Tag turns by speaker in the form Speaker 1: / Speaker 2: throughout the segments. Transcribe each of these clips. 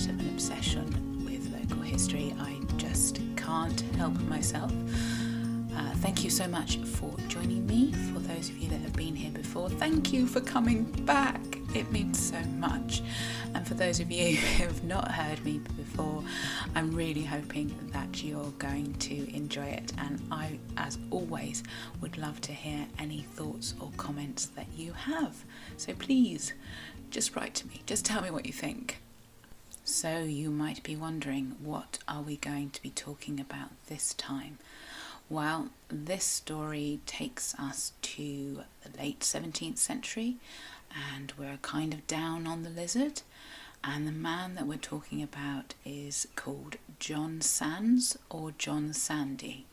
Speaker 1: bit of an obsession with local history. I just can't help myself. Thank you so much for joining me. For those of you that have been here before, thank you for coming back. It means so much. And for those of you who have not heard me before, I'm really hoping that you're going to enjoy it. And I, as always, would love to hear any thoughts or comments that you have. So please, just write to me. Just tell me what you think. So you might be wondering, what are we going to be talking about this time? Well, this story takes us to the late 17th century, and we're kind of down on the lizard. And the man that we're talking about is called John Sands, or John Sandy.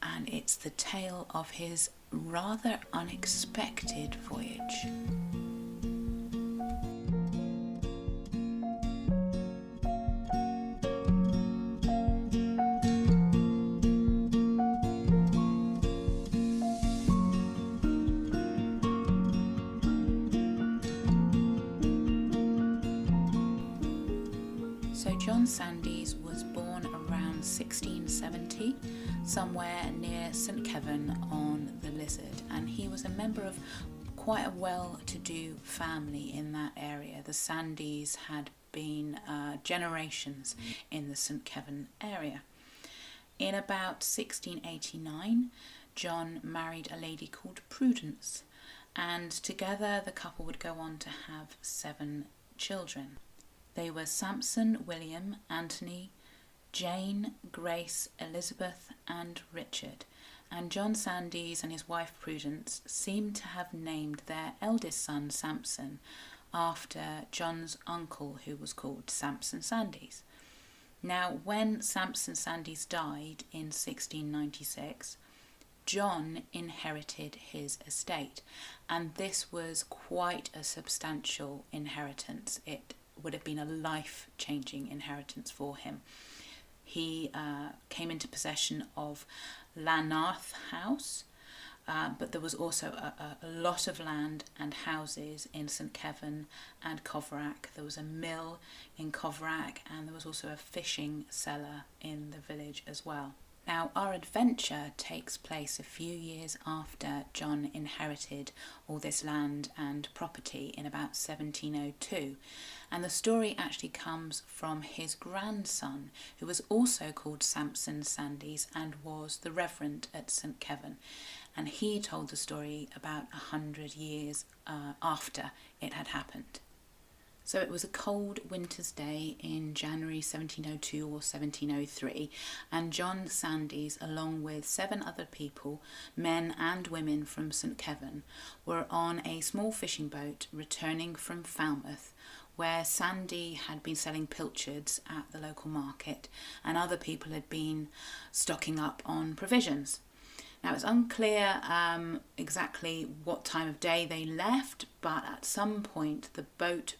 Speaker 1: And it's the tale of his rather unexpected voyage. So John Sandys was born around 1670, somewhere near St Kevin on the Lizard, and he was a member of quite a well-to-do family in that area. The Sandys had been generations in the St Kevin area. In about 1689, John married a lady called Prudence, and together the couple would go on to have 7 children. They were Samson, William, Anthony, Jane, Grace, Elizabeth and Richard. And John Sandys and his wife Prudence seemed to have named their eldest son Samson after John's uncle, who was called Samson Sandys. Now, when Samson Sandys died in 1696, John inherited his estate, and this was quite a substantial inheritance. It would have been a life-changing inheritance for him. He came into possession of Lanarth House, but there was also a lot of land and houses in St Kevin and Coverack. There was a mill in Coverack, and there was also a fishing cellar in the village as well. Now, our adventure takes place a few years after John inherited all this land and property in about 1702. And the story actually comes from his grandson, who was also called Samson Sandys and was the Reverend at St Kevin. And he told the story about 100 years after it had happened. So it was a cold winter's day in January 1702 or 1703, and John Sandys, along with 7 other people, men and women from St Kevin, were on a small fishing boat returning from Falmouth, where Sandy had been selling pilchards at the local market, and other people had been stocking up on provisions. Now, it's unclear exactly what time of day they left, but at some point the boat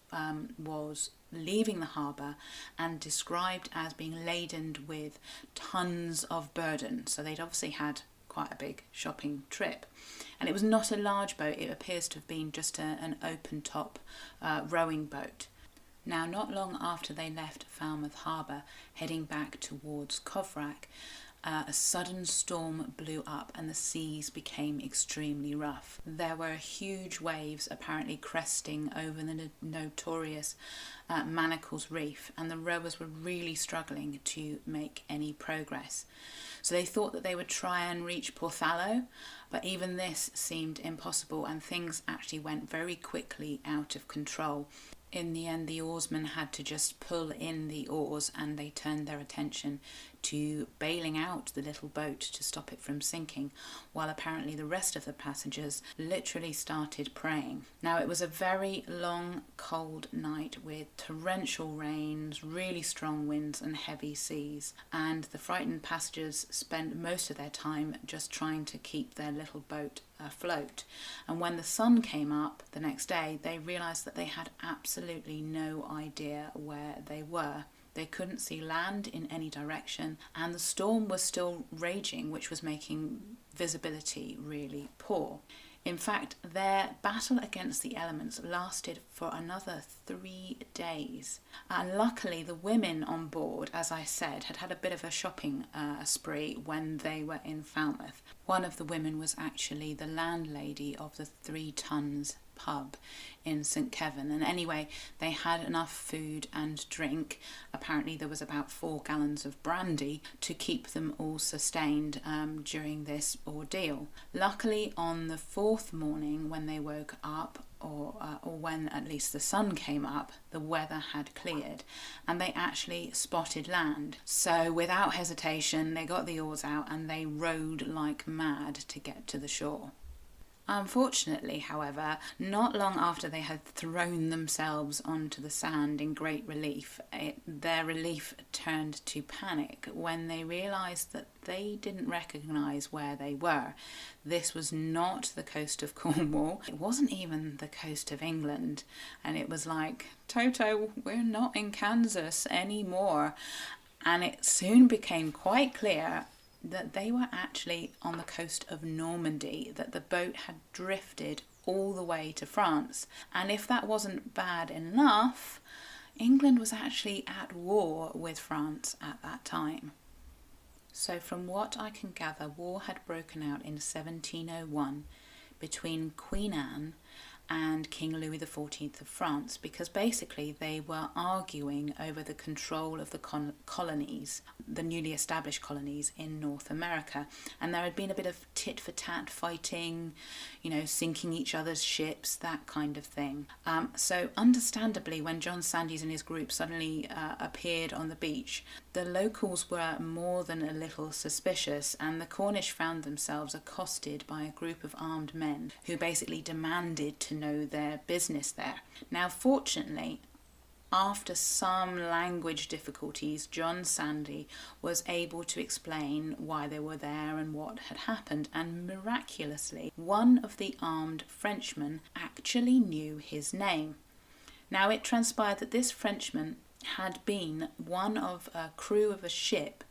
Speaker 1: was leaving the harbour and described as being laden with tons of burden. So they'd obviously had quite a big shopping trip. And it was not a large boat. It appears to have been just an open-top rowing boat. Now, not long after they left Falmouth Harbour, heading back towards Coverack, a sudden storm blew up and the seas became extremely rough. There were huge waves apparently cresting over the notorious Manacles Reef, and the rowers were really struggling to make any progress. So they thought that they would try and reach Porthallow, but even this seemed impossible, and things actually went very quickly out of control. In the end, the oarsmen had to just pull in the oars, and they turned their attention to bailing out the little boat to stop it from sinking, while apparently the rest of the passengers literally started praying. Now, it was a very long, cold night with torrential rains, really strong winds and heavy seas, and the frightened passengers spent most of their time just trying to keep their little boat afloat. And when the sun came up the next day, they realised that they had absolutely no idea where they were. They couldn't see land in any direction, and the storm was still raging, which was making visibility really poor. In fact, their battle against the elements lasted for another 3 days. And luckily, the women on board, as I said, had a bit of a shopping spree when they were in Falmouth. One of the women was actually the landlady of the 3 Tons pub in St. Kevin, and anyway, they had enough food and drink. Apparently there was about 4 gallons of brandy to keep them all sustained during this ordeal. Luckily, on the 4th morning when they woke up, or when at least the sun came up, the weather had cleared and they actually spotted land. So without hesitation, they got the oars out and they rowed like mad to get to the shore. Unfortunately, however, not long after they had thrown themselves onto the sand in great relief, their relief turned to panic when they realised that they didn't recognise where they were. This was not the coast of Cornwall, it wasn't even the coast of England, and it was like, Toto, we're not in Kansas anymore. And it soon became quite clear that they were actually on the coast of Normandy, that the boat had drifted all the way to France. And if that wasn't bad enough, England was actually at war with France at that time. So from what I can gather, war had broken out in 1701 between Queen Anne and King Louis XIV of France, because basically they were arguing over the control of the colonies, the newly established colonies in North America. And there had been a bit of tit-for-tat fighting, sinking each other's ships, that kind of thing. So understandably, when John Sandys and his group suddenly appeared on the beach, the locals were more than a little suspicious, and the Cornish found themselves accosted by a group of armed men who basically demanded to know their business there. Now, fortunately, after some language difficulties, John Sandy was able to explain why they were there and what had happened, and miraculously, one of the armed Frenchmen actually knew his name. Now, it transpired that this Frenchman had been one of a crew of a ship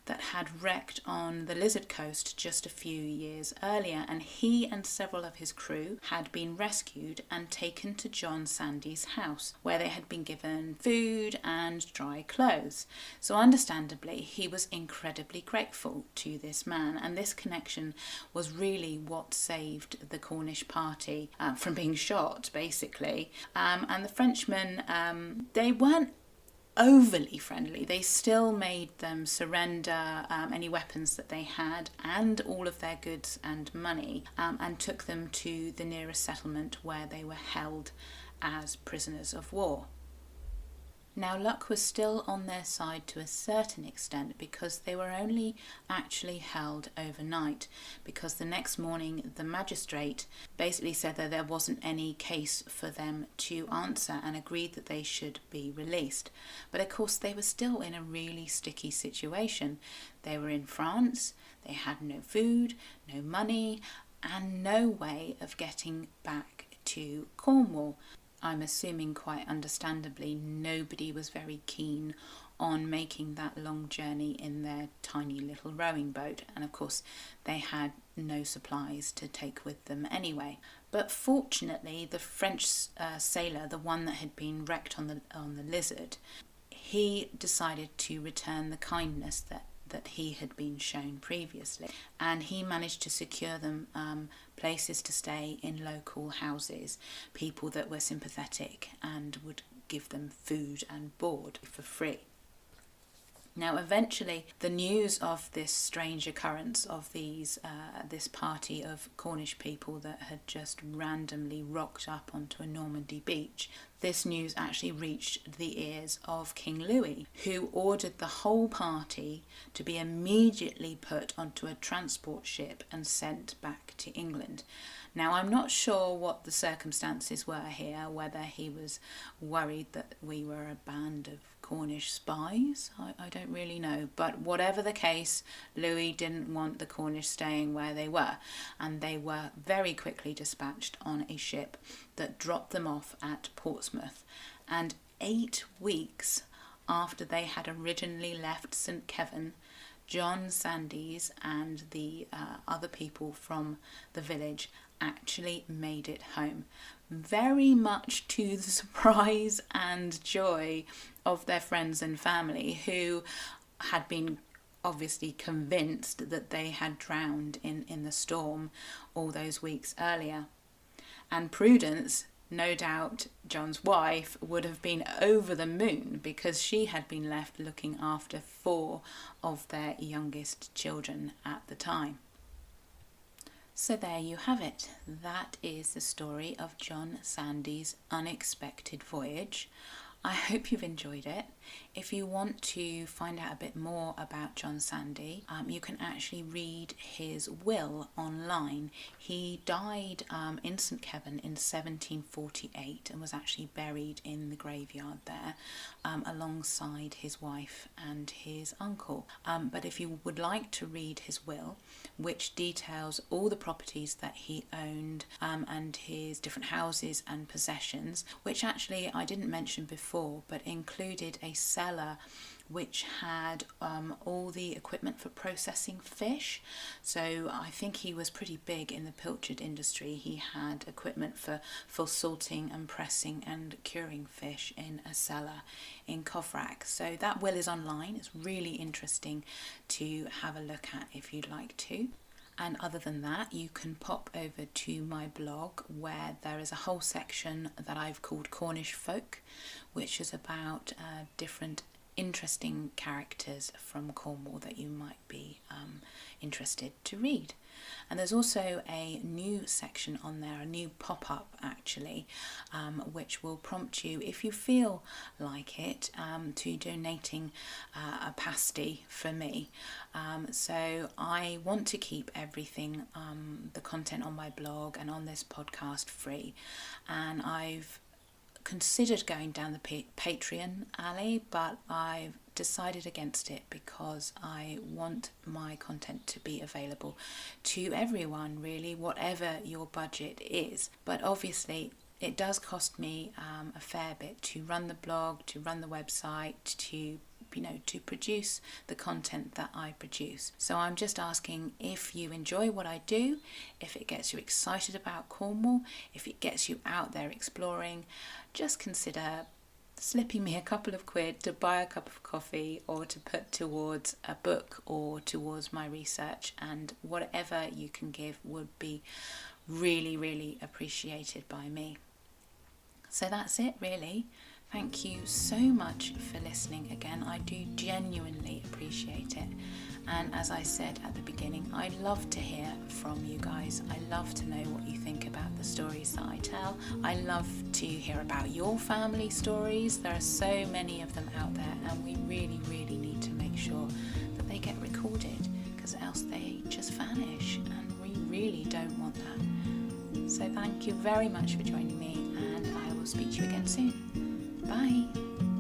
Speaker 1: that had wrecked on the Lizard Coast just a few years earlier, and he and several of his crew had been rescued and taken to John Sandy's house, where they had been given food and dry clothes. So understandably, he was incredibly grateful to this man, and this connection was really what saved the Cornish party from being shot, basically. And the Frenchmen, they weren't overly friendly. They still made them surrender any weapons that they had and all of their goods and money, and took them to the nearest settlement where they were held as prisoners of war. Now, luck was still on their side to a certain extent, because they were only actually held overnight, because the next morning the magistrate basically said that there wasn't any case for them to answer and agreed that they should be released. But of course they were still in a really sticky situation. They were in France, they had no food, no money, and no way of getting back to Cornwall. I'm assuming quite understandably nobody was very keen on making that long journey in their tiny little rowing boat, and of course they had no supplies to take with them anyway. But fortunately, the French sailor, the one that had been wrecked on the Lizard, he decided to return the kindness that he had been shown previously, and he managed to secure them places to stay in local houses, people that were sympathetic and would give them food and board for free. Now, eventually, the news of this strange occurrence of this party of Cornish people that had just randomly rocked up onto a Normandy beach, this news actually reached the ears of King Louis, who ordered the whole party to be immediately put onto a transport ship and sent back to England. Now, I'm not sure what the circumstances were here, whether he was worried that we were a band of Cornish spies. I don't really know. But whatever the case, Louis didn't want the Cornish staying where they were, and they were very quickly dispatched on a ship that dropped them off at Portsmouth. And 8 weeks after they had originally left St. Kevin, John Sandys and the other people from the village actually made it home, very much to the surprise and joy of their friends and family, who had been obviously convinced that they had drowned in the storm all those weeks earlier. And Prudence, no doubt John's wife, would have been over the moon because she had been left looking after 4 of their youngest children at the time. So there you have it. That is the story of John Sandys's unexpected voyage. I hope you've enjoyed it. If you want to find out a bit more about John Sandy, you can actually read his will online. He died in St Kevin in 1748 and was actually buried in the graveyard there alongside his wife and his uncle. But if you would like to read his will, which details all the properties that he owned and his different houses and possessions, which actually I didn't mention before, but included a cellar which had all the equipment for processing fish. So I think he was pretty big in the pilchard industry. He had equipment for salting and pressing and curing fish in a cellar in Coverack. So that will is online. It's really interesting to have a look at if you'd like to. And other than that, you can pop over to my blog, where there is a whole section that I've called Cornish Folk, which is about different interesting characters from Cornwall that you might be interested to read. And there's also a new section on there, a new pop-up actually, which will prompt you, if you feel like it, to donating a pasty for me. So I want to keep everything, the content on my blog and on this podcast, free. And I've considered going down the Patreon alley, but I've decided against it because I want my content to be available to everyone, really, whatever your budget is. But obviously it does cost me a fair bit to run the blog, to run the website, to produce the content that I produce. So I'm just asking, if you enjoy what I do, if it gets you excited about Cornwall, if it gets you out there exploring, just consider slipping me a couple of quid to buy a cup of coffee, or to put towards a book or towards my research, and whatever you can give would be really, really appreciated by me. So that's it, really. Thank you so much for listening again. I do genuinely appreciate it. And as I said at the beginning, I love to hear from you guys. I love to know what you think about the stories that I tell. I love to hear about your family stories. There are so many of them out there, and we really, really need to make sure that they get recorded, because else they just vanish, and we really don't want that. So thank you very much for joining me, and I will speak to you again soon. Bye.